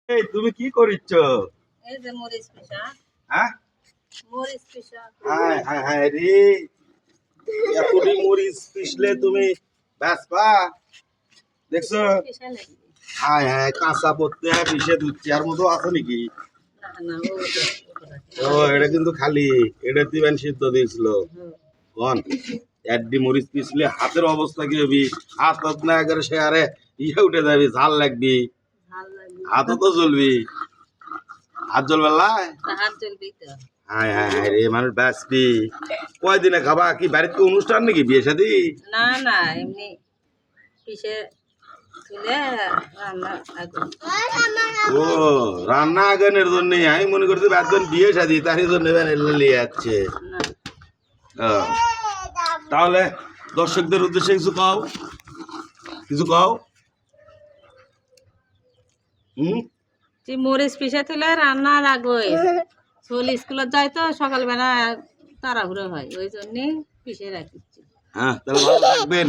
এই তুমি কি করিচ্ছ? এই যে মরিচ পিসা। হ্যাঁ মরিচ পিসা। হ্যাঁ হ্যাঁ হ্যাঁ রে, এতটি মরিচ পিসলে তুমি বেচবা? দেখছো? পিসা নাকি? হ্যাঁ হ্যাঁ, কাঁচা পড়তে পিসে দুধ আর মতো আছে নাকি? না না ও এটা কিন্তু খালি, এটা দিবেন সিদ্ধ দিয়েছিল কোন এডি মরিচ পিসলে হাতের অবস্থা কি হবি? হাত না করে সে আরে ইয়ে উঠে যাবি, ঝাল লাগবি, ঝাল লাগবে। হাতও তো জ্বলবি, হাত জ্বলবে লাই। হাত জ্বলবেই তো। হায় হায় হায় রে, মানুষ ব্যস্তি কয়দিনে খাবা? কি বাড়িতে অনুষ্ঠান নাকি, বিয়ে শাদী? না না এমনি পিসে তুলে রান্না আগুন। ও রান্না আগানের জন্য আমি মনে করছি একজন বিয়ে শাদী তারই জন্য নিয়ে যাচ্ছে। না তাহলে দর্শকদের উদ্দেশ্যে কিছু কও, কিছু কও। তুই মরিচ পিসে তুলে রান্না লাগবে। ছোল স্কুলে যায় তো সকালবেলা তাড়াহুড়ো হয়, ওই জন্যে পিসে রাখিচ্ছি। হ্যাঁ তাহলে ভালো থাকবেন।